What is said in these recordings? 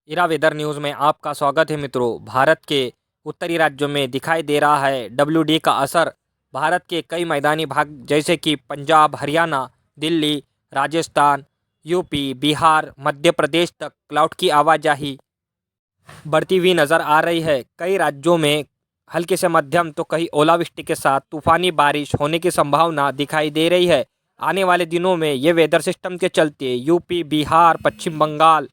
इरा weather news में आपका स्वागत है मित्रों। भारत के उत्तरी राज्यों में दिखाई दे रहा है डब्ल्यूडी का असर। भारत के कई मैदानी भाग जैसे कि पंजाब, हरियाणा, दिल्ली, राजस्थान, यूपी, बिहार, मध्य प्रदेश तक क्लाउड की आवाजाही बढ़ती हुई नज़र आ रही है। कई राज्यों में हल्की से मध्यम तो कहीं ओलावृष्टि के साथ तूफानी बारिश होने की संभावना दिखाई दे रही है। आने वाले दिनों में ये वेदर सिस्टम के चलते यूपी, बिहार, पश्चिम बंगाल,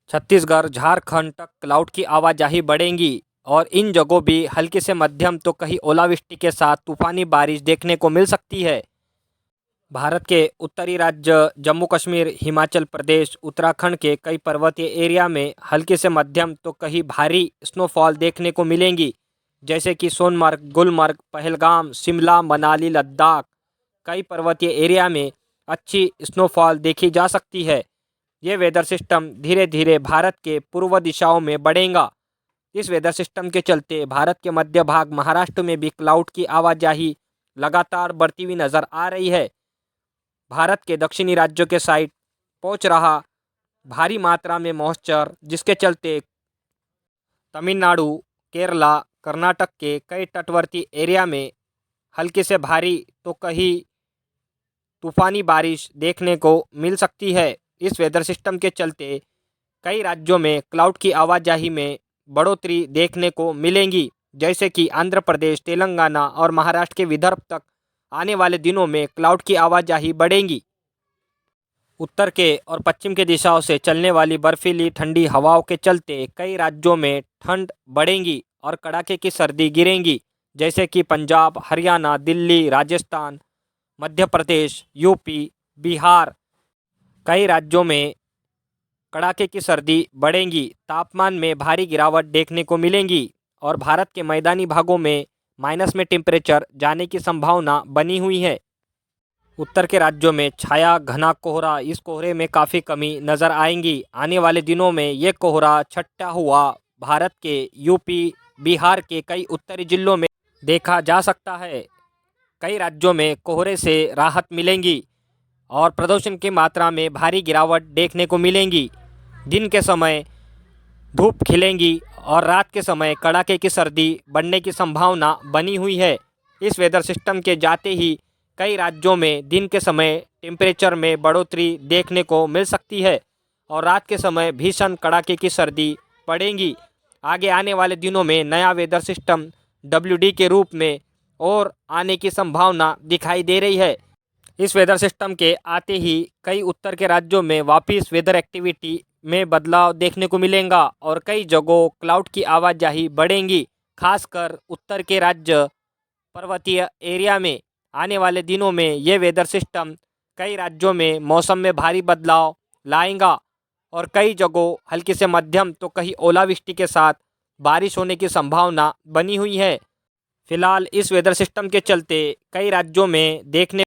छत्तीसगढ़, झारखंड तक क्लाउड की आवाजाही बढ़ेंगी और इन जगहों भी हल्की से मध्यम तो कहीं ओलावृष्टि के साथ तूफानी बारिश देखने को मिल सकती है। भारत के उत्तरी राज्य जम्मू कश्मीर, हिमाचल प्रदेश, उत्तराखंड के कई पर्वतीय एरिया में हल्की से मध्यम तो कहीं भारी स्नोफॉल देखने को मिलेंगी, जैसे कि सोनमर्ग, गुलमर्ग, पहलगाम, शिमला, मनाली, लद्दाख। कई पर्वतीय एरिया में अच्छी स्नोफॉल देखी जा सकती है। ये वेदर सिस्टम धीरे धीरे भारत के पूर्व दिशाओं में बढ़ेगा। इस वेदर सिस्टम के चलते भारत के मध्य भाग महाराष्ट्र में भी क्लाउड की आवाजाही लगातार बढ़ती हुई नज़र आ रही है। भारत के दक्षिणी राज्यों के साइड पहुंच रहा भारी मात्रा में मॉइस्चर, जिसके चलते तमिलनाडु, केरला, कर्नाटक के कई तटवर्ती एरिया में हल्की से भारी तो कहीं तूफानी बारिश देखने को मिल सकती है। इस वेदर सिस्टम के चलते कई राज्यों में क्लाउड की आवाजाही में बढ़ोतरी देखने को मिलेंगी, जैसे कि आंध्र प्रदेश, तेलंगाना और महाराष्ट्र के विदर्भ तक आने वाले दिनों में क्लाउड की आवाजाही बढ़ेंगी। उत्तर के और पश्चिम के दिशाओं से चलने वाली बर्फीली ठंडी हवाओं के चलते कई राज्यों में ठंड बढ़ेगी और कड़ाके की सर्दी गिरेंगी, जैसे कि पंजाब, हरियाणा, दिल्ली, राजस्थान, मध्य प्रदेश, यूपी, बिहार। कई राज्यों में कड़ाके की सर्दी बढ़ेगी, तापमान में भारी गिरावट देखने को मिलेंगी और भारत के मैदानी भागों में माइनस में टेम्परेचर जाने की संभावना बनी हुई है। उत्तर के राज्यों में छाया घना कोहरा, इस कोहरे में काफ़ी कमी नज़र आएंगी। आने वाले दिनों में ये कोहरा छटा हुआ भारत के यूपी, बिहार के कई उत्तरी जिलों में देखा जा सकता है। कई राज्यों में कोहरे से राहत मिलेंगी और प्रदूषण की मात्रा में भारी गिरावट देखने को मिलेंगी। दिन के समय धूप खिलेंगी और रात के समय कड़ाके की सर्दी बढ़ने की संभावना बनी हुई है। इस वेदर सिस्टम के जाते ही कई राज्यों में दिन के समय टेम्परेचर में बढ़ोतरी देखने को मिल सकती है और रात के समय भीषण कड़ाके की सर्दी पड़ेगी। आगे आने वाले दिनों में नया वेदर सिस्टम डब्ल्यूडी के रूप में और आने की संभावना दिखाई दे रही है। इस वेदर सिस्टम के आते ही कई उत्तर के राज्यों में वापस वेदर एक्टिविटी में बदलाव देखने को मिलेगा और कई जगहों क्लाउड की आवाजाही बढ़ेंगी। खासकर उत्तर के राज्य पर्वतीय एरिया में आने वाले दिनों में ये वेदर सिस्टम कई राज्यों में मौसम में भारी बदलाव लाएगा और कई जगहों हल्की से मध्यम तो कहीं ओलावृष्टि के साथ बारिश होने की संभावना बनी हुई है। फिलहाल इस वेदर सिस्टम के चलते कई राज्यों में देखने